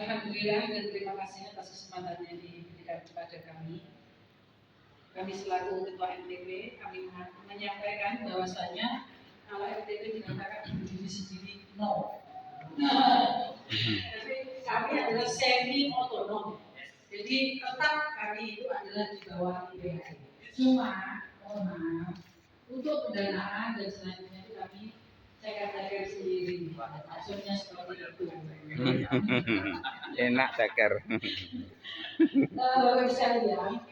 Alhamdulillah dan terima kasih atas kesempatan yang diberikan kepada kami. Kami selaku Ketua MTP, kami menyampaikan bahwasanya kalau MTP dikatakan berdiri sendiri, no. Tapi kami adalah semi otonom. Jadi tetap kami itu adalah di bawah IPHI. Cuma, mohon maaf, untuk pendanaan dan selanjutnya itu kami saya katakan sendiri. Maksudnya seperti itu. Enak ceker. Bapak sekalian,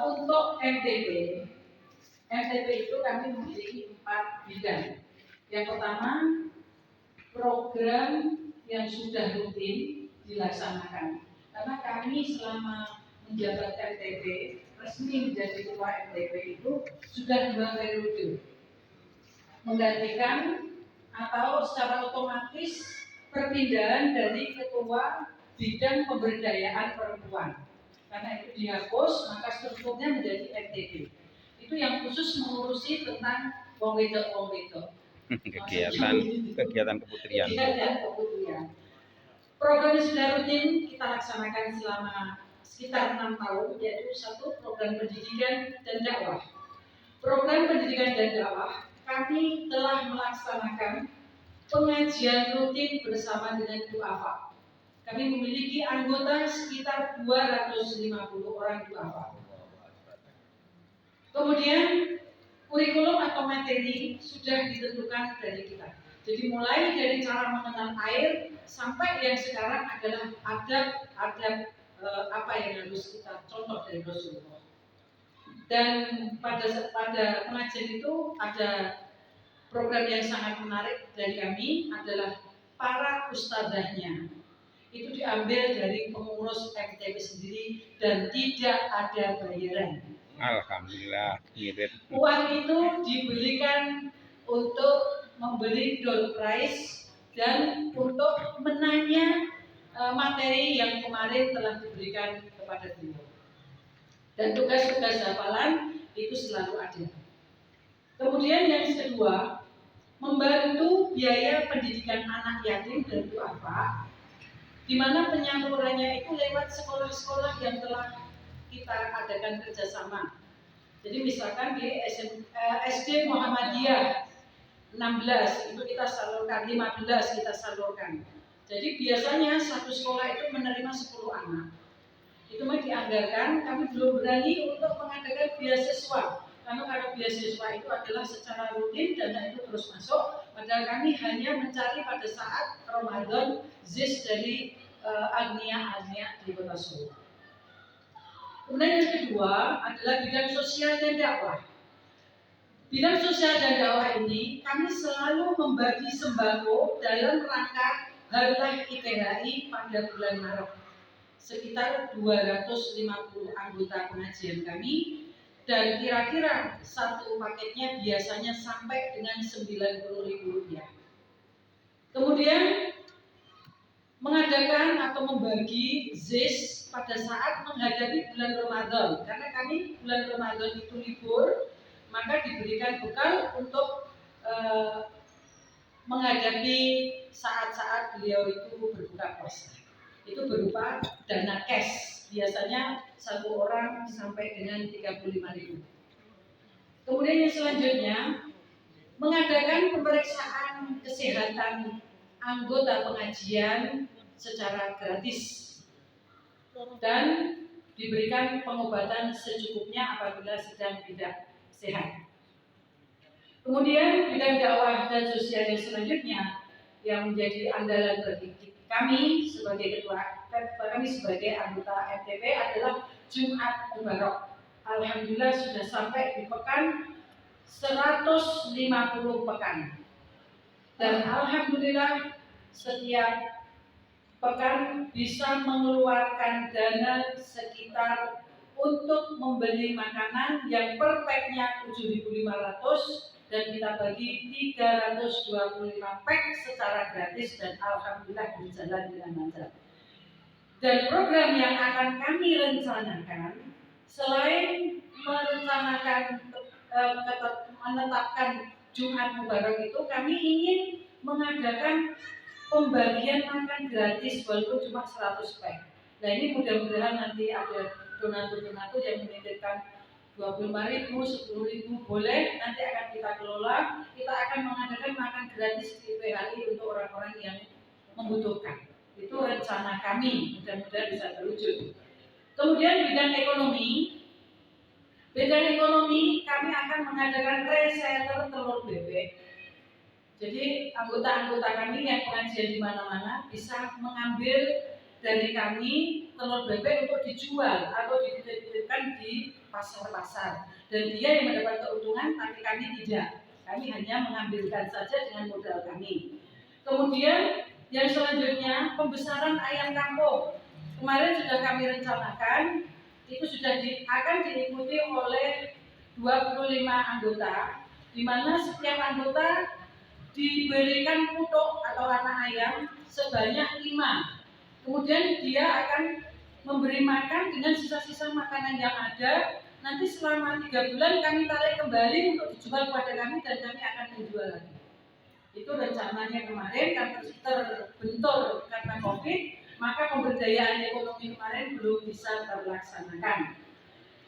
untuk MTP itu kami memiliki 4 bidang. Yang pertama, program yang sudah rutin dilaksanakan. Karena kami selama menjabat MTP, resmi menjadi ketua MTP itu sudah 2 periode. Menggantikan atau secara otomatis perpindahan dari ketua bidang pemberdayaan perempuan. Karena itu dihapus, maka strukturnya menjadi MTP. Itu yang khusus mengurusi tentang wong wedok. kegiatan keputrian. Program yang sudah rutin kita laksanakan selama sekitar 6 tahun, yaitu 1 program pendidikan dan dakwah. Program pendidikan dan dakwah kami telah melaksanakan pengajian rutin bersama dengan duafa. Kami memiliki anggota sekitar 250 orang duafa. Kemudian kurikulum atau materi sudah ditentukan dari kita. Jadi mulai dari cara mengenal air sampai yang sekarang adalah adab apa yang harus kita contoh dari Rasulullah. Dan pada pengajian itu ada program yang sangat menarik dari kami adalah para ustadzahnya. Itu diambil dari pengurus MTP sendiri dan tidak ada bayaran. Alhamdulillah, mirip. Uang itu diberikan untuk membeli door prize dan untuk menanya materi yang kemarin telah diberikan kepada beliau. Dan tugas-tugas hafalan itu selalu ada. Kemudian yang kedua, membantu biaya pendidikan anak yatim dan duafa, di mana penyalurannya itu lewat sekolah-sekolah yang telah kita adakan kerjasama. Jadi misalkan di SD Muhammadiyah 16 itu kita salurkan, 15 kita salurkan. Jadi biasanya satu sekolah itu menerima 10 anak. Itu mah dianggarkan, kami belum berani untuk mengadakan beasiswa. Karena beasiswa itu adalah secara rutin dana itu terus masuk. Padahal kami hanya mencari pada saat Ramadan ZIS dari agnia di Kota Solo. Kemudian yang kedua adalah bidang sosial dan dakwah. Bidang sosial dan dakwah ini kami selalu membagi sembako dalam rangka Harlah IPHI pada bulan Maret. Sekitar 250 anggota pengajian kami dan kira-kira satu paketnya biasanya sampai dengan Rp90.000. Kemudian mengadakan atau membagi ZIS pada saat menghadapi bulan Ramadan. Karena kami bulan Ramadan itu libur, maka diberikan bekal untuk menghadapi saat-saat beliau itu berbuka puasa. Itu berupa dana cash, biasanya satu orang sampai dengan 35.000. Kemudian yang selanjutnya mengadakan pemeriksaan kesehatan anggota pengajian secara gratis dan diberikan pengobatan secukupnya apabila sedang tidak sehat. Kemudian bidang dakwah dan sosial yang selanjutnya yang menjadi andalan bagi kami sebagai kami sebagai anggota MTP adalah Jumat Mubarak. Alhamdulillah sudah sampai di pekan 150 pekan. Dan alhamdulillah setiap pekan bisa mengeluarkan dana sekitar untuk membeli makanan yang per packnya 7.500 dan kita bagi 325 pack secara gratis dan alhamdulillah berjalan dengan lancar. Dan program yang akan kami rencanakan selain merencanakan menetapkan Jumat Mubarak itu, kami ingin mengadakan pembagian makan gratis walaupun cuma 100 pack. Nah ini mudah-mudahan nanti ada donatur-donatur yang menitipkan 25.000, 10.000 boleh, nanti akan kita kelola. Kita akan mengadakan makan gratis di PHI untuk orang-orang yang membutuhkan. Itu rencana kami, mudah-mudahan bisa terwujud. Kemudian bidang ekonomi kami akan mengadakan reseller telur bebek. Jadi anggota-anggota kami yang pengajian di mana-mana bisa mengambil dari kami telur bebek untuk dijual atau dititipkan di pasar-pasar. Dan dia yang mendapat keuntungan, tapi kami tidak. Kami hanya mengambilkan saja dengan modal kami. Kemudian yang selanjutnya pembesaran ayam kampung. Kemarin sudah kami rencanakan, itu sudah akan diikuti oleh 25 anggota, di mana setiap anggota diberikan putok atau anak ayam sebanyak 5. Kemudian dia akan memberi makan dengan sisa-sisa makanan yang ada. Nanti selama 3 bulan kami tarik kembali untuk dijual kepada kami dan kami akan menjual lagi. Itu rencananya kemarin kan terbentur karena COVID, maka pemberdayaan ekonomi kemarin belum bisa terlaksanakan.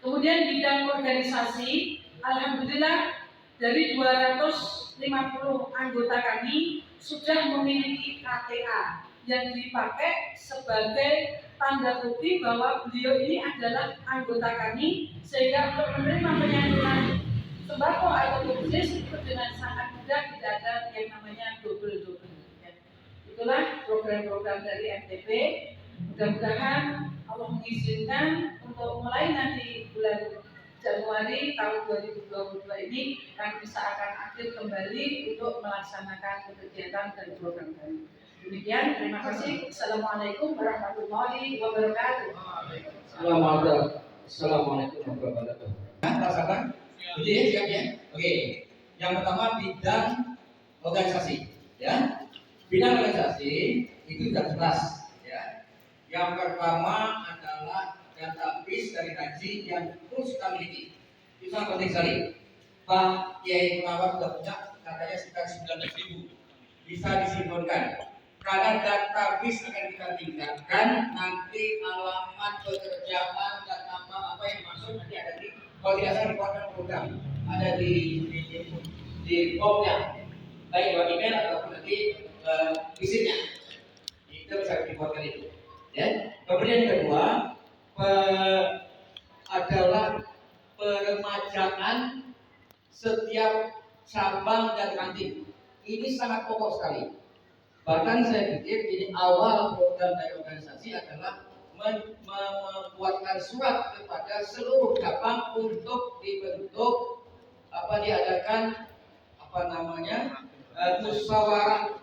Kemudian bidang organisasi, alhamdulillah dari 250 anggota kami sudah memiliki KTA yang dipakai sebagai tanda bukti bahwa beliau ini adalah anggota kami, sehingga untuk menerima penyaluran sembako atau dosis itu dengan sangat mudah, tidak ada yang namanya double. Itulah program-program dari MTP. Mudah-mudahan Allah mengizinkan untuk mulai nanti bulan Januari tahun 2022 ini kami bisa akan aktif kembali untuk melaksanakan kegiatan dan program kami. Demikian, terima kasih. Assalamualaikum warahmatullahi wabarakatuh. Assalamualaikum warahmatullahi wabarakatuh. Rasakan? Jadi ya, siap ya. Oke. Yang pertama bidang organisasi, ya. Bidang organisasi itu sudah jelas, ya. Yang pertama adalah database dari haji yang terus kita miliki. Itu sangat penting sekali. Pak Kiai Munawar sudah punya katanya sekitar 19.000 bisa disinkronkan. Karena database akan kita tingkatkan, nanti alamat pekerjaan dan nama apa yang masuk nanti ada di, kalau tidak salah di portal program ada di form-nya, baik lewat email ataupun nanti visinya itu bisa dibuatkan itu. Ya. Kemudian yang kedua adalah peremajaan setiap cabang dan kantin. Ini sangat pokok sekali. Bahkan saya pikir ini awal program dari organisasi adalah membuatkan surat kepada seluruh cabang untuk dibentuk diadakan musyawarah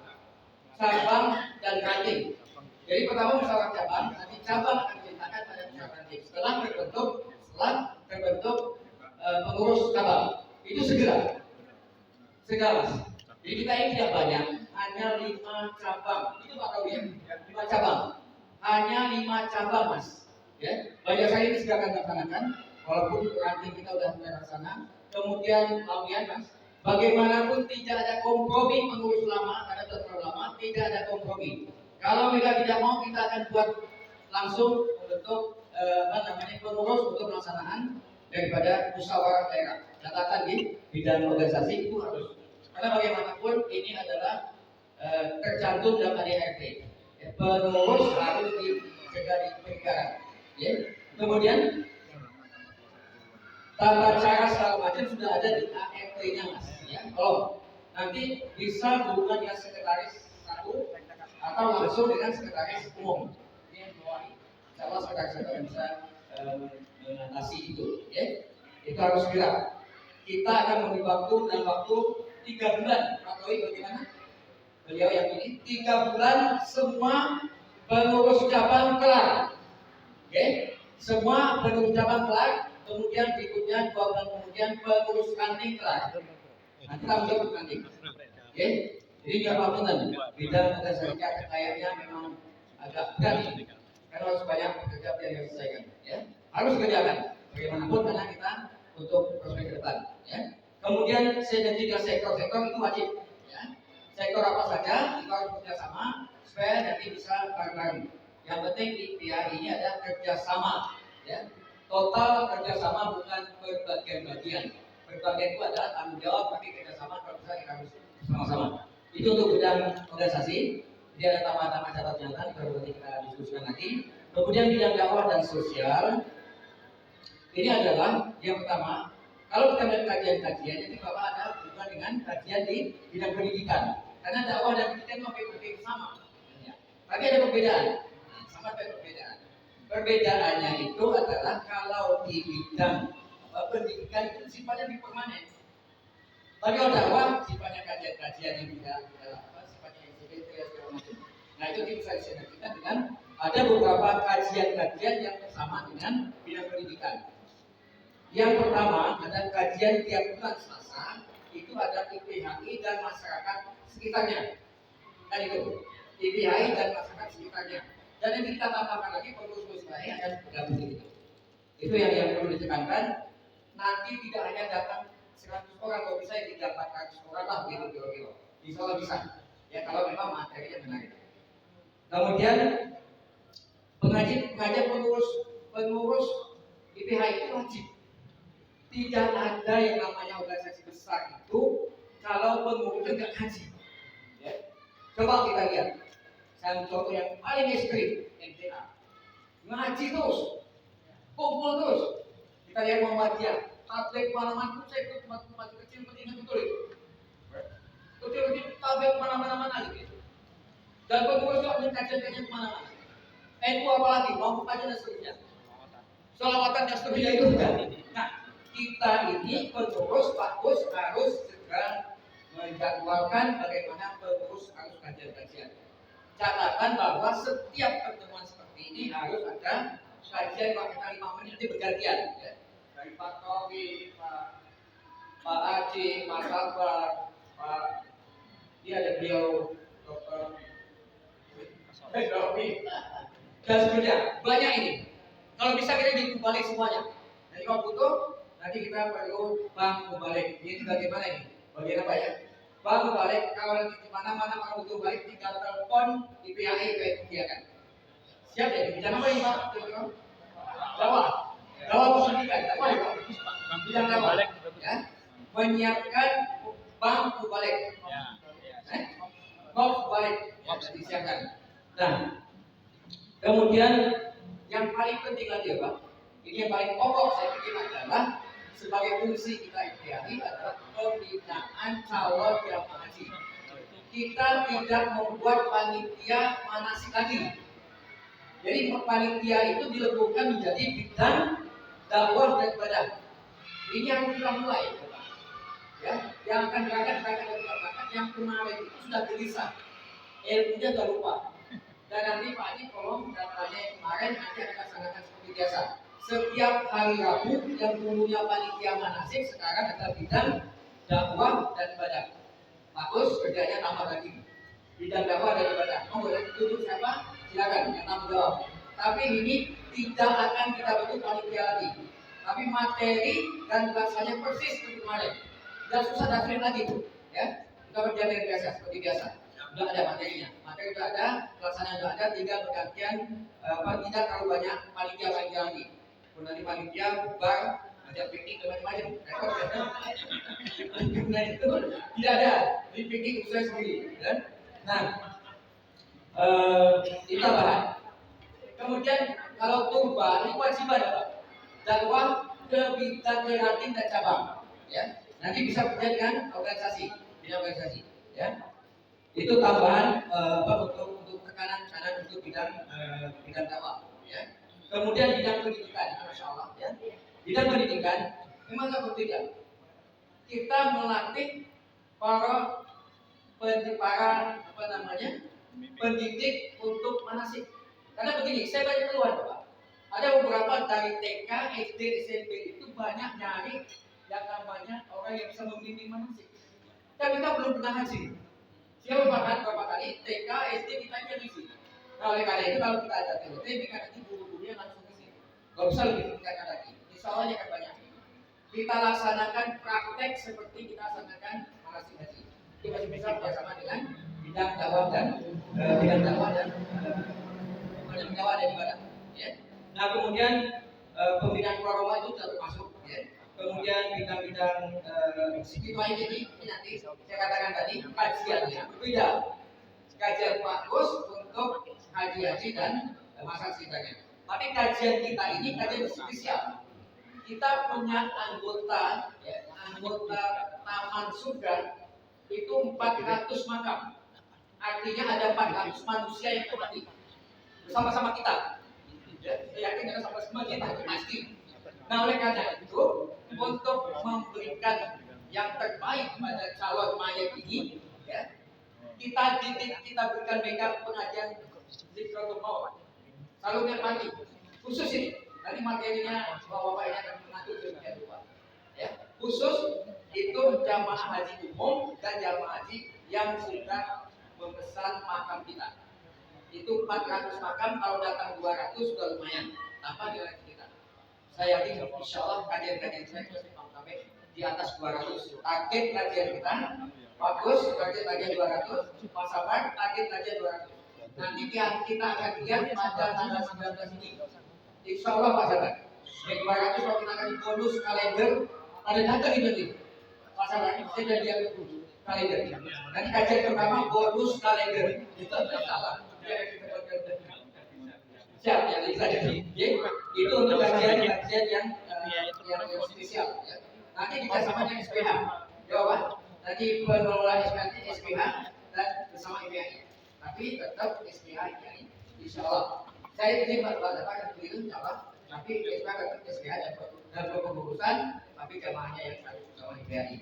cabang dan kantin. Jadi pertama musyawarah cabang, nanti cabang akan diceritakan pada musyawarah kantin. Setelah terbentuk pengurus cabang, itu segera Mas. Jadi kita ini tidak banyak, hanya 5 cabang. Itu Pak tahu ya, 5 cabang. Hanya 5 cabang Mas. Ya, banyak sekali ini segera akan dilaksanakan. Walaupun nanti kita sudah melaksana. Kemudian Mas, bagaimanapun tidak ada kompromi pengurus lama karena sudah terlalu lama, tidak ada kompromi. Kalau mereka tidak mau, kita akan buat langsung membentuk pengurus untuk pelaksanaan daripada musyawarah daerah. Catatan di bidang organisasi itu harus. Karena bagaimanapun ini adalah tercantum dalam ADRT. Ya, pengurus harus dijaga di penyegaran. Ya. Kemudian tata cara segala macam sudah ada di ART-nya Mas. Ya. Kalau nanti bisa berhubungan dengan sekretaris satu atau langsung dengan sekretaris umum. Ini yang bawahi. Insya sekretaris bisa mengatasi itu. Ya. Itu harus segera. Kita akan memberi waktu dan waktu 3 bulan. Pak Towi bagaimana? Beliau yang ini 3 bulan semua pengurus cabang kelar. Oke? Semua pengurus cabang kelar. Kemudian berikutnya 2 bulan kemudian pengurus kantin kelar. Nanti kita menjawab kantin. Oke? Jadi dia paham bidang organisasi kayaknya memang agak berat. Karena harus banyak pekerja yang harus diselesaikan. Ya? Harus kerjakan. Bagaimanapun karena kita untuk prospek ke depan. Ya? Kemudian 3 sektor itu wajib. Ya? Sektor apa saja kita harus bekerja sama. supaya nanti bisa bareng-bareng. Yang penting IPA ini ada kerjasama, ya. Total kerjasama bukan berbagian-bagian. Berbagian itu adalah tanggung jawab, tapi kerjasama kalau bisa kita harus sama-sama. Itu untuk bidang organisasi. Jadi ada tambahan-tambahan catatan kalau nanti kita diskusikan lagi. Kemudian bidang dakwah dan sosial. Ini adalah yang pertama. Kalau kita melihat kajian-kajian, jadi Bapak ada hubungan dengan kajian di bidang pendidikan. Karena dakwah dan pendidikan itu hampir sama. Ya. Tapi ada perbedaan. Sama ada perbedaan. Perbedaannya itu adalah kalau di bidang pendidikan itu sifatnya permanen. Tapi kalau dakwah sifatnya kajian-kajian yang tidak sifatnya yang segala macam. Nah itu bisa disinergikan dengan ada beberapa kajian-kajian yang sama dengan bidang pendidikan. Yang pertama ada kajian tiap bulan Selasa, itu ada IPHI dan masyarakat sekitarnya. Kan itu IPHI dan masyarakat sekitarnya. Dan yang kita tambahkan lagi pengurus-pengurus lain akan bergabung di situ. Itu yang perlu ditekankan. Nanti tidak hanya datang 100 orang, kalau bisa ya 400 orang lah gitu kira-kira. Insya Allah bisa. Ya kalau memang materinya menarik. Kemudian pengajian pengurus IPH itu wajib. Tidak ada yang namanya organisasi besar itu kalau pengurusnya nggak ngaji. Ya. Coba kita lihat. Saya contoh yang paling ekstrim, MTA. Ngaji terus, kumpul terus. Kita lihat Muhammadiyah, tabligh mana-mana itu saya ikut tempat kecil pentingnya betul itu. Kecil-kecil tabligh mana-mana gitu. Dan pengurus juga kajian-kajian kemana-mana. NU apalagi, mau kajian dan seterusnya. Selawatan dan seterusnya itu juga. Nah, kita ini pengurus bagus harus segera menjadwalkan bagaimana pengurus harus kajian-kajian. Catatan bahwa setiap pertemuan seperti ini harus ada kajian pakai 5 menit nanti bergantian ya. Dari Pak Towi, Pak Aceh, Mas Sabar, Pak dia ada beliau Dr. Towi dan seterusnya banyak ini. Kalau bisa kita dibalik semuanya. Jadi kalau butuh nanti kita perlu bank mubalik. Ini bagaimana ini? Bagian apa ya? Bank mubalik kalau nanti di mana-mana kalau butuh balik tinggal telepon IPAI kayak kegiatan. Siap ya? Bidang apa ini Pak? Dakwah. Dakwah pendidikan. Dakwah ya Pak? Bidang dakwah. Ya. Menyiapkan bank mubalik. Bank mubalik. Ya, disiapkan. Nah, kemudian yang paling penting lagi ya Pak, ini yang paling pokok saya pikir adalah sebagai fungsi kita IPAI adalah pembinaan calon jamaah haji. Kita tidak membuat panitia manasik lagi. Jadi panitia itu dileburkan menjadi bidang dakwah dan ibadah. Ini yang kita mulai, ya. Yang akan berangkat yang kemarin itu sudah gelisah, ilmunya sudah lupa. Dan nanti Pak Haji tolong datanya yang kemarin nanti akan laksanakan seperti biasa. Setiap hari Rabu yang dulunya panitia manasik sekarang adalah bidang dakwah dan ibadah. Bagus, kerjanya tambah lagi. Bidang dakwah dan ibadah. Mau boleh tutup siapa? Silakan yang tanggung jawab. Tapi ini tidak akan kita bentuk panitia lagi. Tapi materi dan bahasanya persis seperti kemarin. Dan susah daftar lagi tuh, ya. Kita berjalan biasa seperti biasa. Sudah ada materinya, materi sudah ada, pelaksanaan sudah ada, tinggal bergantian tidak terlalu banyak panitia lagi. Kemudian nanti panitia bubar, ada piknik dan macam-macam. Nah itu tidak ada, di piknik khusus sendiri. Ya? Nah, kita bahas. Kemudian kalau turba ini kewajiban Pak. Dakwah ke bidang ranting dan cabang. Ya, nanti bisa bekerja dengan organisasi, ya. Itu tambahan untuk tekanan untuk bidang dakwah ya. Kemudian bidang pendidikan, Masya Allah ya. Bidang pendidikan memang agak berbeda. Kita melatih para pendidik untuk manasik. Karena begini, saya banyak keluhan Pak. Ada beberapa dari TK, SD, SMP itu banyak nyari yang namanya orang yang bisa membimbing manasik. Tapi kita belum pernah haji. Siapa bahkan beberapa kali TK, SD kita aja ngisi. Nah oleh karena itu kalau kita ada TOT, kita nanti guru-gurunya langsung ngisi. Gak usah lebih tingkatkan lagi. Insya Allah akan banyak. Kita laksanakan praktek seperti kita laksanakan manasik haji. Kita masih bisa bersama dengan bidang dakwah dan pendakwah dan ibadah. Ya. Nah kemudian pembinaan Roma itu termasuk. Ya. Kemudian bidang-bidang spiritual ini nanti saya katakan tadi kajiannya berbeda. Kajian fokus untuk haji dan masa sidangnya. Tapi kajian kita ini kajian spesial. Kita punya anggota Taman Surga itu 400 makam. Artinya ada 400 manusia yang mati bersama-sama kita. Ya, saya yakin ada sama-sama kita itu pasti. Nah oleh karena itu untuk memberikan yang terbaik pada calon mayat ini, ya, kita berikan mereka pengajian Zikratul Maut. Salurnya mati khusus ini. Tadi materinya bapak-bapak ini akan mengatur demikian rupa. Ya, khusus itu jamaah haji umum dan jamaah haji yang sudah memesan makam kita. Itu 400 makam, kalau datang 200 sudah lumayan. Tanpa nilai kita. Saya yakin insya Allah kajian-kajian saya itu sampai di atas 200. Target kajian kita bagus, target kajian 200. Pak Sabar, target kajian 200. Nanti kita akan lihat pada tanggal 19 ini. Insya Allah Pak Sabar. Yang 200 kalau kita akan bonus kalender, ada data ini nanti. Pak Sabar, saya sudah lihat kalender. Nanti kajian pertama bonus kalender. Itu tidak salah. Siap ya, itu untuk kajian yang spesial. Ya. Nanti kita sama dengan SPH. Jawaban. Nanti pengelola SPH dan bersama IPAI. Tapi tetap SPH IPAI. Insya Allah. Saya ini akan begitu insya Allah. Tapi SPH dan pengurusan, tapi jamaahnya yang satu bersama IPAI.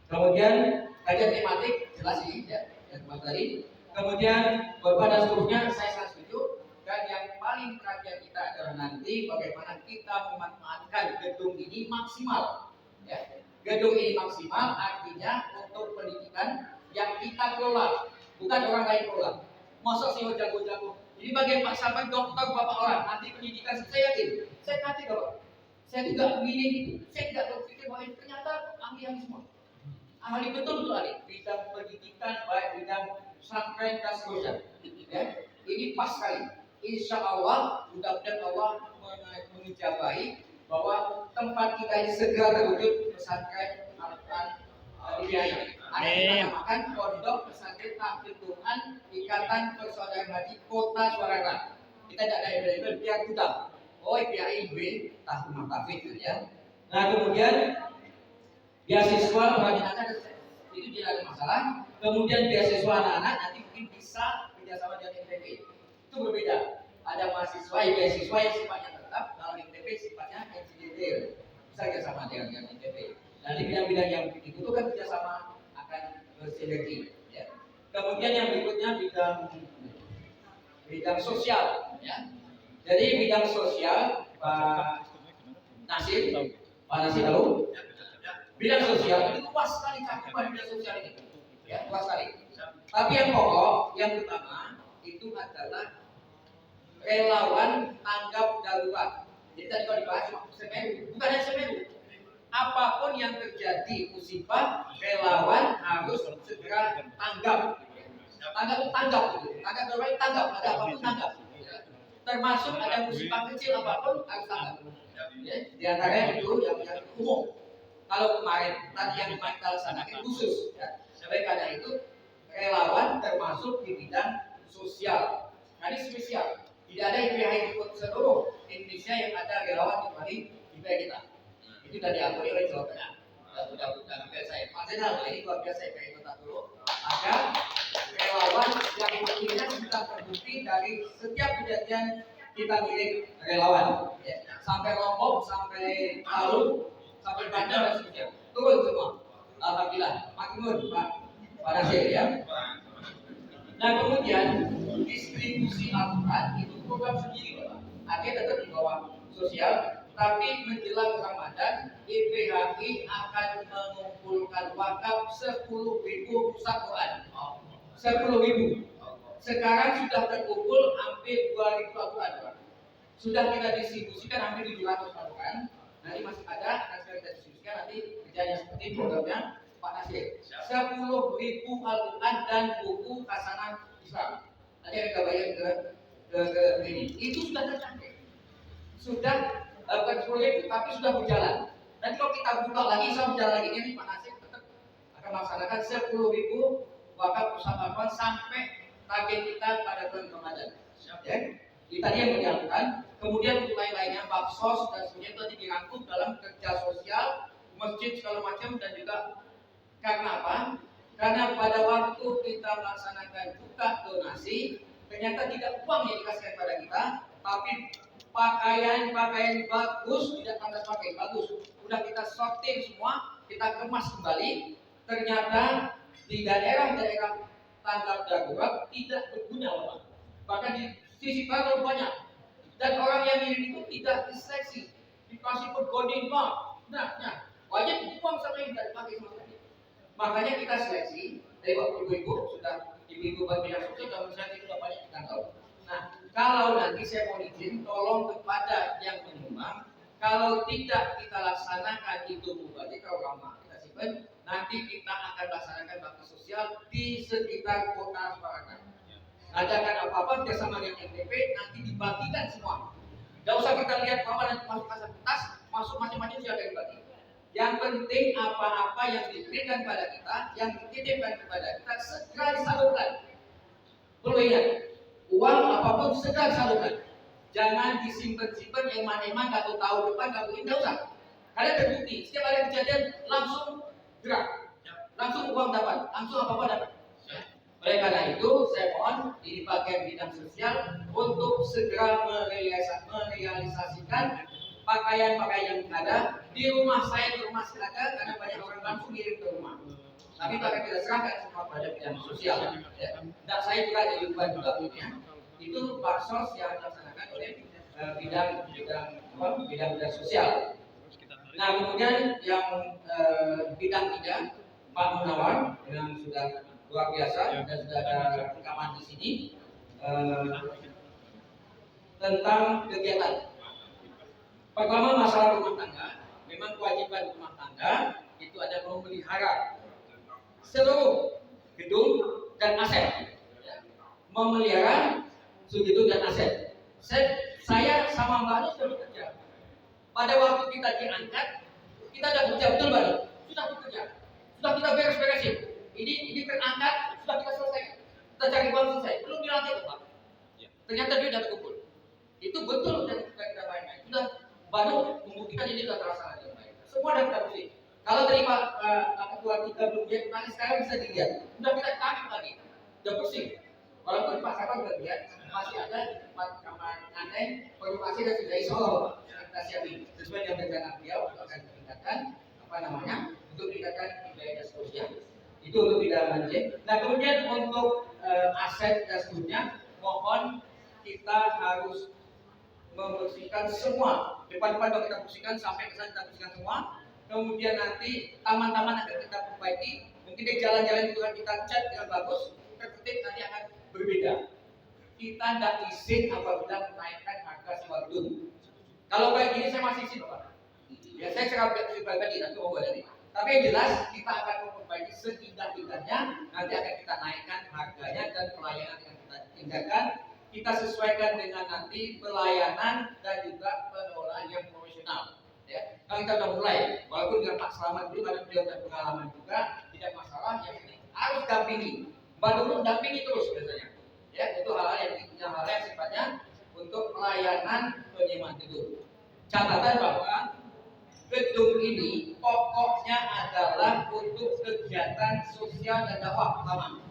Kemudian kajian tematik jelas ini ya, yang tadi. Kemudian beban dan seterusnya saya sangat setuju. Dan yang paling perhatian kita adalah nanti bagaimana kita memanfaatkan gedung ini maksimal. Ya. Gedung ini maksimal artinya untuk pendidikan yang kita kelola, bukan orang lain kelola. Masa sih jago-jago. Ini bagian Pak Sabar, dokter bapak orang. Nanti pendidikan saya yakin. Saya nanti kalau saya tidak memilih itu, saya tidak berpikir bahwa ternyata ahli semua. Ahli betul ahli bidang pendidikan, baik bidang pesantren dan seterusnya. Ya. Ini pas sekali. Insya Allah, mudah-mudahan Allah mengijabahi bahwa tempat kita ini segera terwujud pesantren Al-Quran IPAI. Ada kita namakan Pondok Pesantren Tahfidz Quran Ikatan Persaudaraan Haji Kota Suararan. Kita tidak ada embel-embel biar kita. Oh IPAI B tahun tahfidz ya. Nah kemudian beasiswa pengajian itu tidak ada masalah. Kemudian beasiswa anak-anak nanti mungkin bisa kerjasama dengan NTB. Itu berbeda. Ada mahasiswa beasiswa yang sifatnya tetap, kalau NTB sifatnya NCDD. Bisa kerjasama dengan NTB. Dan di bidang-bidang yang dibutuhkan kerjasama akan bersinergi. Ya. Kemudian yang berikutnya bidang sosial. Ya. Jadi bidang sosial Pak Nasir tahu. Bidang sosial itu luas sekali cakupan bidang sosial ini. Ya, luas sekali. Tapi yang pokok, yang utama itu adalah relawan tanggap darurat. Jadi tadi kalau dibahas Semeru, bukan hanya Semeru. Apapun yang terjadi musibah, relawan harus segera tanggap. Tanggap gitu. Tanggap darurat tanggap, ada apapun tanggap. Termasuk ada musibah kecil apapun harus tanggap. Ya, di antaranya itu yang umum. Kalau kemarin tadi yang kita laksanakan khusus, ya. Sebagai karena itu relawan termasuk di bidang sosial. Nah, ini spesial. Tidak ada IPAI untuk seluruh Indonesia yang ada relawan kecuali IPAI kita. Itu sudah diakui oleh Jawa Tengah. Mudah-mudahan saya. Pak Jenderal, ini luar biasa IPAI Kota dulu. Agar relawan yang pentingnya kita terbukti dari setiap kejadian kita milik relawan. Ya. Sampai Lombok, sampai Palu, sampai Bandar dan seterusnya. Turun semua. Alhamdulillah. Makmur Pak Nasir ya. Nah kemudian distribusi Al-Quran itu program sendiri Bapak. Artinya tetap di bawah sosial, tapi menjelang Ramadan IPHI akan mengumpulkan wakaf 10.000 pusat Quran. 10.000. Sekarang sudah terkumpul hampir 2.000 Al-Quran. Sudah kita distribusikan hampir 700 Al-Quran. Nanti masih ada, akan segera kita distribusikan nanti kerjanya seperti programnya Pak Nasir. 10.000 Al-Quran dan buku Hasanah Islam. Nanti ada bayar ke ini. Itu sudah tercapai. Sudah bukan 10.000 tapi sudah berjalan. Nanti kalau kita buka lagi, saya berjalan lagi ini Pak Nasir tetap akan melaksanakan 10.000 wakaf usaha sampai target kita pada bulan Ramadan. Ya. Itu tadi yang berjalan. Kemudian untuk lain-lainnya, baksos dan sebagainya itu nanti dirangkum dalam kerja sosial, masjid segala macam, dan juga karena apa? Karena pada waktu kita melaksanakan buka donasi, ternyata tidak uang yang dikasihkan pada kita, tapi pakaian bagus, tidak pantas pakai bagus. Udah kita sortir semua, kita kemas kembali. Ternyata di daerah-daerah tanggap darurat tidak berguna, Bapak. Bahkan di sisi barat banyak. Dan orang yang mirip itu tidak diseleksi, dikasih pergodin Pak. Nah, wajib uang sama yang tidak dipakai sama sekali. Makanya kita seleksi dari waktu ibu-ibu sudah ibu-ibu bagi sosial kalau misalnya itu sudah banyak di kantor. Nah, kalau nanti saya mau izin, tolong kepada yang menyumbang, kalau tidak kita laksanakan itu mubazir kalau ramah kita simpan, nanti kita akan laksanakan bakti sosial di sekitar kota Semarang. Adakan apa-apa bersama dengan NTP, nanti dibagikan semua. Tidak usah kita lihat bahwa nanti masuk kertas, masuk macam-macam sudah dibagi. Yang penting apa-apa yang diberikan pada kita, yang dititipkan kepada kita segera disalurkan. Perlu ingat, uang apapun segera disalurkan. Jangan disimpan-simpan yang mana-mana nggak tahu depan, nggak mungkin, nggak usah. Kalian terbukti, setiap ada kejadian langsung gerak, langsung uang dapat, langsung apa-apa dapat. Oleh karena itu, saya mohon di bagian bidang sosial untuk segera merealisasikan pakaian-pakaian yang ada di rumah saya, di rumah saya ada, karena banyak orang langsung kirim ke rumah. Tapi bahkan kita serahkan semua pada bidang sosial. Ya. Dan saya juga ada juga punya. Itu baksos yang dilaksanakan oleh bidang sosial. Nah, kemudian yang bidang 3, Pak Munawar yang sudah luar biasa dan sudah ada rekaman di sini tentang kegiatan. Pertama, masalah rumah tangga. Memang kewajiban rumah tangga itu ada memelihara seluruh gedung dan aset. Memelihara gedung dan aset. Saya sama Mbak Anu sudah bekerja. Pada waktu kita diangkat, kita sudah bekerja, betul Mbak Anu? Sudah bekerja. Sudah kita beres-beresin. Ini terangkat, sudah kita selesai. Kita cari uang selesai. Belum dilantik, Pak. Ternyata dia sudah terkumpul. Itu betul dan kita main-main. Sudah baru membuktikan ini sudah terlaksana dengan baik. Semua sudah kita bukti. Kalau dari Pak Ketua 3 belum dia nanti sekarang bisa dilihat. Sudah kita tarik lagi. Sudah bersih. Walaupun Pak Sabar sudah lihat masih ada tempat kamar aneh, perlu masih ada sudah Solo. Kita siapin sesuai dengan rencana beliau akan ditingkatkan untuk meningkatkan ibadah sosial. Itu untuk bidang banjir. Nah, kemudian untuk aset dan seterusnya, mohon kita harus membersihkan semua. Depan-depan kalau kita bersihkan sampai ke sana kita bersihkan semua. Kemudian nanti taman-taman akan kita perbaiki. Mungkin di jalan-jalan itu kita cat dengan bagus, tertib nanti akan berbeda. Kita tidak izin apabila menaikkan harga sewa gedung. Kalau kayak gini saya masih izin, Pak. Ya, saya secara pribadi nanti mau boleh nih. Tapi yang jelas kita akan memperbaiki setidak-tidaknya, nanti akan kita naikkan harganya dan pelayanan yang kita tingkatkan. Kita sesuaikan dengan nanti pelayanan dan juga pengelolaan yang profesional. Ya, kalau kita sudah mulai, walaupun dengan Pak Slamet dulu karena beliau ada pengalaman juga, tidak masalah. Yang ini harus dampingi, Mbak Nurul dampingi terus biasanya. Ya, itu hal-hal yang sifatnya untuk pelayanan penyewaan gedung. Catatan bahwa gedung ini pokoknya adalah untuk kegiatan sosial dan dakwah pertama.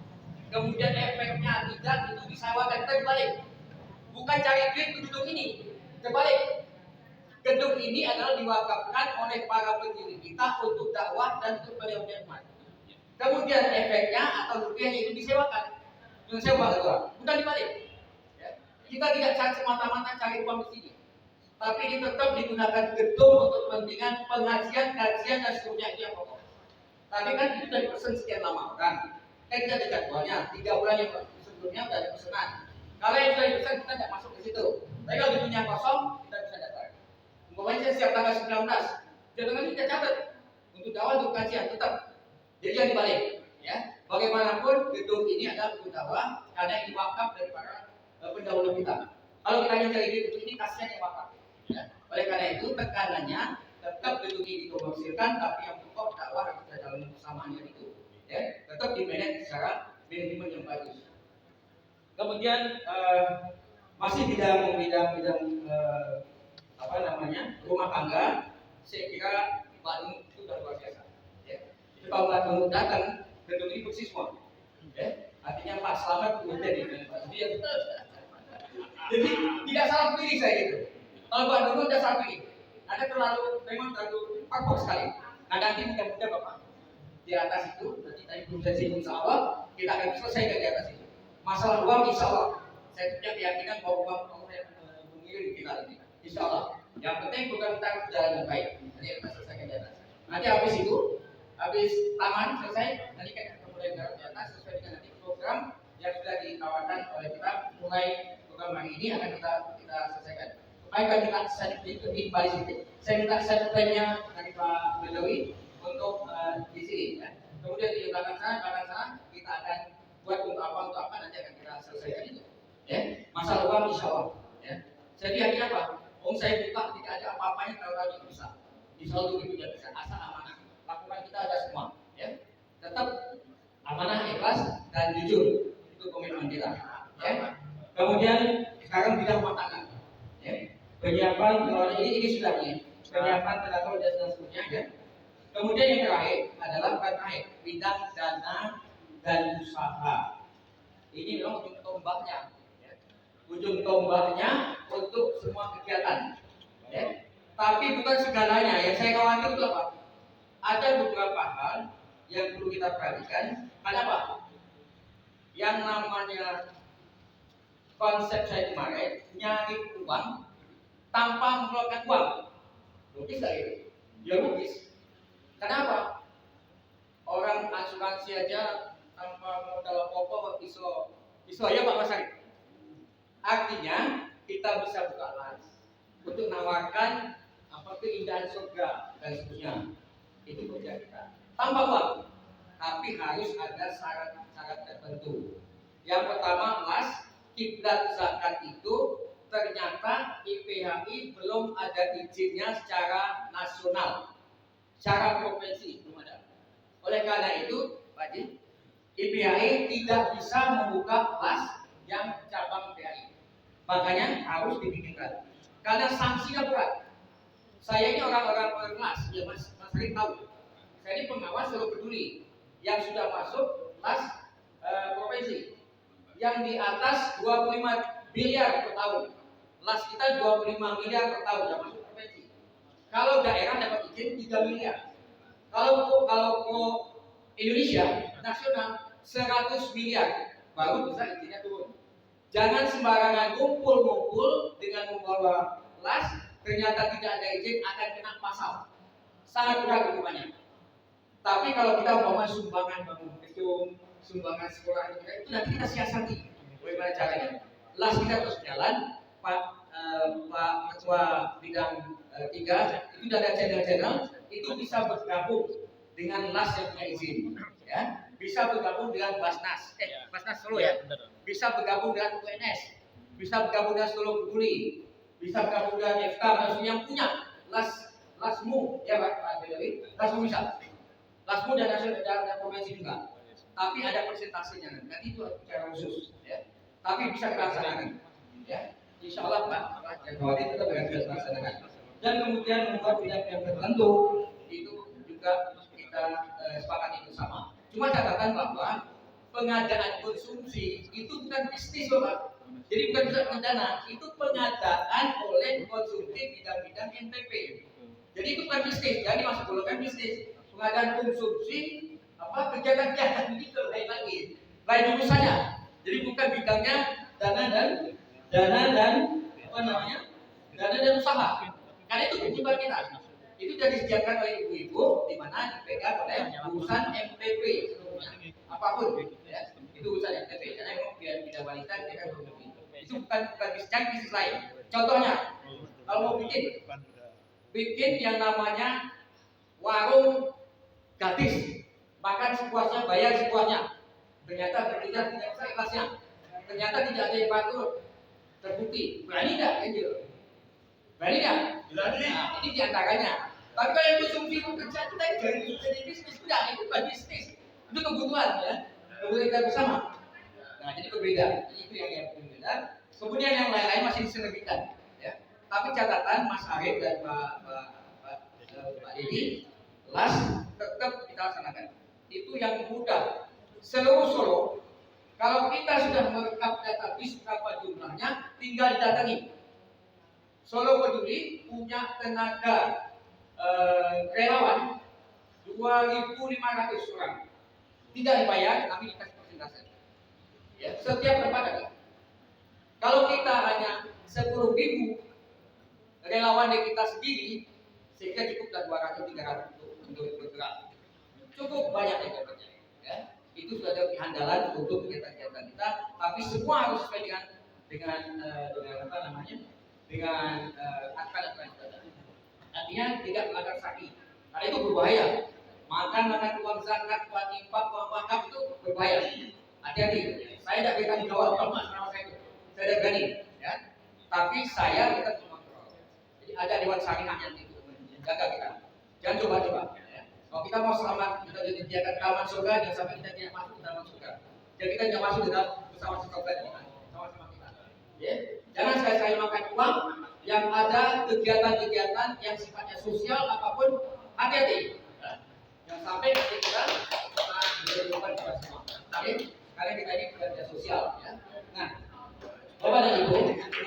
Kemudian efeknya tidak itu disewakan, kita dibalik. Bukan cari duit ke gedung ini, terbalik. Gedung ini adalah diwakafkan oleh para pendiri kita untuk dakwah dan untuk pendidikan umat. Kemudian efeknya atau rupiahnya itu disewakan. Yang sewa itu, bukan dibalik. Ya. Kita tidak cari semata-mata cari uang di sini. Tapi ini tetap digunakan gedung untuk kepentingan pengajian, kajian dan seterusnya itu yang pokok. Tapi kan itu sudah dipesan sekian lama kan? Kan kita ada jadwalnya, 3 bulan yang sebelumnya sudah ada pesanan. Kalau yang sudah dipesan kita tidak masuk ke situ. Tapi kalau gedungnya kosong kita bisa datang. Umpamanya saya siap tanggal 19, jangan kita catat untuk dakwah untuk kajian tetap. Jadi jangan dibalik, ya. Bagaimanapun gedung ini adalah utama karena ini wakaf dari para pendahulu kita. Kalau kita hanya cari gedung ini kasihan yang wakaf. Ya. Oleh karena itu tekanannya tetap gedung ini dikomersilkan, tapi yang pokok dakwah harus ada dalam persamaannya itu. Ya, tetap dimanage secara manajemen yang bagus. Kemudian masih bidang apa namanya rumah tangga, saya kira Pak Nur itu sudah luar biasa. Ya. Itu kalau Pak Nur datang, gedung ini bersih semua. Ya. Artinya Pak Slamet kemudian dengan Pak Sudian. Jadi tidak salah pilih saya gitu. Kalau Pak Nur tidak salah pilih. Ada memang terlalu pakok sekali. Nah nanti mudah-mudahan Bapak di atas itu, nanti tadi belum saya singgung insya Allah, kita akan selesaikan di atas itu. Masalah uang insya Allah, saya punya keyakinan bahwa uang Allah yang mengirim kita ini. Insya Allah. Yang penting bukan kita jalan yang baik. Nanti kita selesaikan di atas. Nanti habis itu, habis taman selesai, nanti kita mulai garap di atas sesuai dengan nanti program yang sudah ditawarkan oleh kita. Mulai program hari ini akan kita selesaikan. Supaya kami minta sedikit di balik sedikit. Saya minta setnya dari Pak Bedawi untuk di sini. Ya. Kemudian di belakang sana kita akan buat untuk apa nanti akan kita selesaikan itu. Ya. Masalah uang insya Allah. Ya. Jadi akhirnya apa? Saya buka tidak ada apa-apanya kalau itu bisa. Insya Allah itu tidak bisa. Asal amanah. Lakukan kita ada semua. Ya. Tetap amanah, ikhlas dan jujur. Itu komitmen kita. Ya. Kemudian sekarang bidang rumah tangga. Ya. Penyiapan ini sudah nih. Penyiapan tenaga dan seterusnya. Ya. Kemudian yang terakhir adalah bidang dana dan usaha. Ini memang ujung tombaknya. Ya. Ujung tombaknya untuk semua kegiatan. Ya. Tapi bukan segalanya. Yang saya khawatir itu apa? Ada beberapa hal yang perlu kita perhatikan. Kenapa? Yang namanya konsep saya kemarin nyari uang tanpa mengeluarkan uang. Logis nggak itu? Ya logis. Kenapa? Orang asuransi aja tanpa modal pokok iso ya Pak Masari. Artinya kita bisa buka las untuk menawarkan apa keindahan surga dan seterusnya. Itu kerja kita. Tanpa uang, tapi harus ada syarat-syarat tertentu. Yang pertama, las kiblat zakat itu ternyata IPHI belum ada izinnya secara nasional, secara provinsi belum ada. Oleh karena itu, Pak Haji, IPHI tidak bisa membuka kelas yang cabang PHI. Makanya harus dibikinkan. Karena sanksinya berat. Saya ini orang kelas, ya Mas Rik tahu. Saya ini pengawas seluruh peduli yang sudah masuk kelas provinsi. Yang di atas 25 miliar per tahun. Las kita 25 miliar per tahun yang masuk provinsi. Kalau daerah dapat izin 3 miliar. Kalau Indonesia nasional 100 miliar baru bisa izinnya turun. Jangan sembarangan ngumpul dengan membawa las, ternyata tidak ada izin akan kena pasal. Sangat berat hukumannya. Tapi kalau kita mau sumbangan bangun gedung, sumbangan sekolah itu nanti kita siasati. Bagaimana caranya? Las kita terus jalan. Pak Ketua Bidang 3 itu sudah ada channel-channel itu bisa bergabung dengan las yang punya izin, ya, bisa bergabung dengan Basnas Solo ya, bisa bergabung dengan UNS, bisa bergabung dengan Solo Peduli, bisa bergabung dengan FK, maksudnya yang punya lasmu ya Pak Bedawi, lasmu bisa, lasmu dan nasional dan provinsi juga, tapi ada persentasenya, nanti itu secara khusus, ya, tapi bisa dilaksanakan, ya. Insya Allah Pak Jagawati tetap akan dilaksanakan. Dan kemudian membuat bidang yang tertentu itu juga kita sepakati bersama. Cuma catatan bahwa pengadaan konsumsi itu bukan bisnis Pak. Jadi bukan bisa dana, itu pengadaan oleh konsumsi bidang-bidang NPP. Jadi itu bukan bisnis, jadi masuk golongan bisnis. Pengadaan konsumsi kegiatan-kegiatan itu lain lagi, lain urusannya. Jadi bukan bidangnya dana dan usaha. Karena itu kebutuhan kita. Itu sudah disediakan oleh ibu-ibu di mana dipegang oleh urusan MPP seluruhnya. Apapun ya. Itu urusan MPP. Karena memang biar wanita dia kan itu bukan bisnis lain. Contohnya kalau mau bikin yang namanya warung gratis makan sepuasnya, bayar sepuasnya. Ternyata bertindak tidak seikhlasnya. Ternyata tidak ada yang patuh, terbukti. Berani nggak? Gitu. Berani nggak? Berani. Nah, ini diantaranya. Tapi kalau yang konsumsi kerja kita dari bisnis, enggak, itu bukan bisnis. Itu kebutuhan ya. Kebutuhan kita bersama. Nah, jadi berbeda. Jadi itu yang berbeda. Kemudian yang lain-lain masih diselebihkan. Ya. Tapi catatan Mas Arif dan Pak Dedi, las tetap kita laksanakan. Itu yang mudah. Seluruh Solo, kalau kita sudah merekap database berapa jumlahnya, tinggal didatangi. Solo Peduli punya tenaga relawan 2.500 orang. Tidak dibayar, tapi dikasih persentase. Ya, setiap tempat ada. Kalau kita hanya 10.000 relawan yang kita sendiri, sehingga cukuplah 200-300 untuk bergerak. Cukup banyak yang bekerja. Ya. Itu sudah ada andalan untuk kegiatan-kegiatan kita, tapi semua harus sesuai dengan apa namanya? Dengan aturan yang ada. Artinya tidak melanggar syar'i. Karena itu berbahaya. Makan uang zakat, uang infak, uang wakaf itu berbahaya. Hati-hati. Saya tidak berani jawab sama saya itu. Saya tidak berani, ya. Tapi saya tetap mengontrol. Jadi ada dewan syariah yang itu menjaga kita. Jangan coba-coba. Ya. Kalau kita mau selamat, kita disediakan taman surga, jangan sampai kita tidak masuk ke dalam surga. Jadi kita tidak masuk ke dalam bersama surga sama-sama kita. Ya. Jangan sekali-sekali makan uang yang ada kegiatan-kegiatan yang sifatnya sosial apapun, hati-hati. Ya. Yang sampai kita menjadi beban kita semua. Oke? Karena kita ini pekerja sosial. Ya. Nah, Bapak dan Ibu,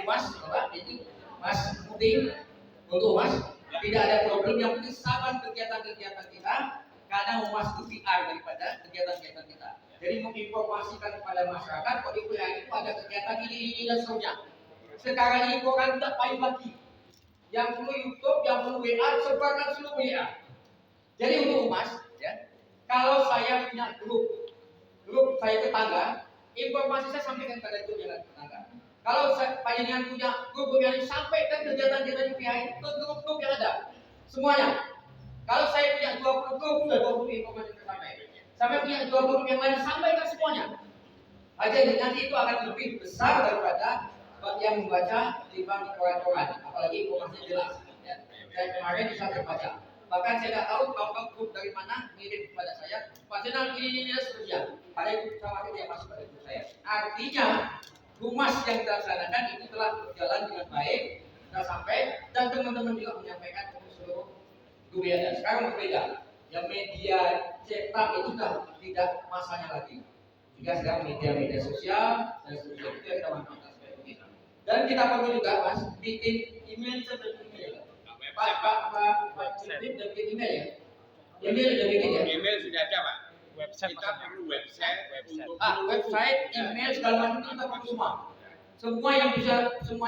Mas, Bapak, ini Mas Muti, untuk Mas, tidak ada problem. Yang penting saban kegiatan-kegiatan kita, karena memasuki PR daripada kegiatan-kegiatan kita. Jadi menginformasikan kepada masyarakat, kalau di PR itu ada kegiatan ini dan seterusnya. Sekarang ini orang tidak payung lagi. Yang perlu YouTube, yang perlu WA, sebarkan seluruh WA. Jadi untuk Mas, ya, kalau saya punya grup saya tetangga, informasi saya sampaikan pada grup yang tetangga. Kalau panjenengan punya grup yang sampaikan kegiatan-kegiatan PHI ke grup-grup yang ada, semuanya. Kalau saya punya 20 grup, sudah 20 informasi tersampaikan. Sampai punya 20 grup yang lain, sampaikan semuanya. Aja nanti itu akan lebih besar daripada yang membaca timbang di koran-koran, apalagi informasinya jelas. Ya. Saya kemarin bisa terbaca. Bahkan saya tidak tahu kalau grup dari mana ngirim kepada saya. Pasien ini seterusnya. Ada grup sama yang masuk pada grup saya. Artinya Humas yang kita laksanakan itu telah berjalan dengan baik, kita sampai dan teman-teman juga menyampaikan ke seluruh dunia. Sekarang berbeda. Yang media cetak itu sudah tidak masanya lagi. Jika sekarang media sosial dan seterusnya itu yang kita manfaatkan sebagai begitu. Dan kita perlu juga Mas bikin email seperti email. Pak Cipin udah bikin email ya? Email udah bikin ya? Email sudah ada Pak. Website Kita perlu website. Website, email segala macam kita perlu semua. Semua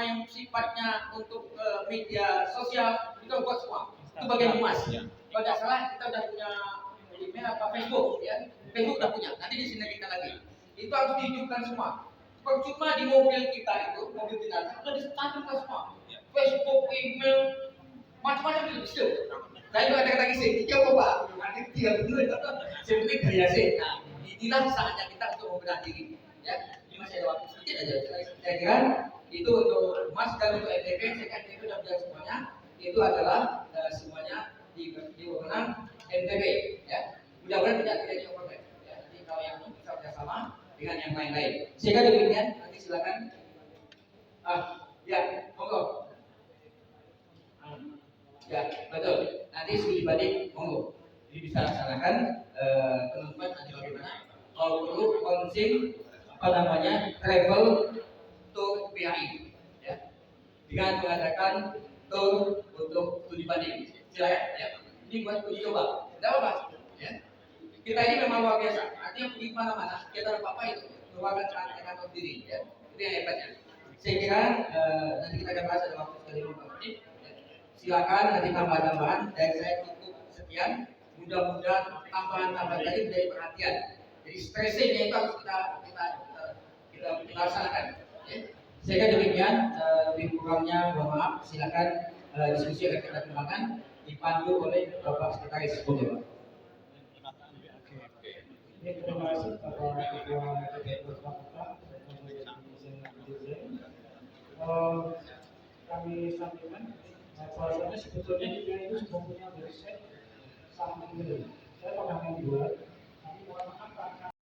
yang sifatnya untuk media sosial kita buat semua. Itu bagian Humas. Kalau tidak salah kita udah punya email apa Facebook ya. Facebook udah punya. Nanti di sini kita lagi. Itu harus dihidupkan semua. Percuma di mobil kita itu, mobil kita sudah dicantumkan semua. Facebook, email, macam-macam itu bisa. Saya juga ada kata kisah, dia apa Pak? Nanti dia benar. Saya penting gaya sih. Nah, inilah saatnya kita untuk membenahi diri. Ya, ini masih ada waktu sedikit aja. Saya kira itu untuk Mas dan untuk NTB, saya kan itu sudah benar semuanya. Itu adalah semuanya di wewenang NTB. Ya, mudah-mudahan tidak terjadi overlap. Ya, nanti kalau yang bisa bersama dengan yang lain-lain. Sehingga demikian, nanti silakan. Ya, monggo. Ya, betul. Nanti studi banding, monggo. Jadi bisa laksanakan teman-teman nanti bagaimana. Kalau perlu konsing travel tour PHI, ya, dengan mengadakan tour untuk studi banding. Silakan, ya. Ini buat uji coba. Tidak apa-apa, ya. Kita ini memang luar biasa. Artinya pergi mana-mana, kita apa itu merupakan kantor diri, ya. Itu yang hebatnya. Saya kira nanti kita akan bahas ada waktu sekali 5 menit. Silakan nanti tambahan-tambahan dari saya cukup sekian. Mudah-mudahan tambahan-tambahan tadi menjadi perhatian. Jadi stressingnya itu harus kita laksanakan. Ya. Sehingga demikian lebih kurangnya mohon maaf. Silakan diskusi akan kita kembangkan dipandu oleh Bapak Sekretaris. Oke. Ini terima kasih kepada Ketua DPR Kota dan kemudian Dirjen. Kami sampaikan bahwasanya sebetulnya kita itu sudah punya website samping ini. Saya pernah membuat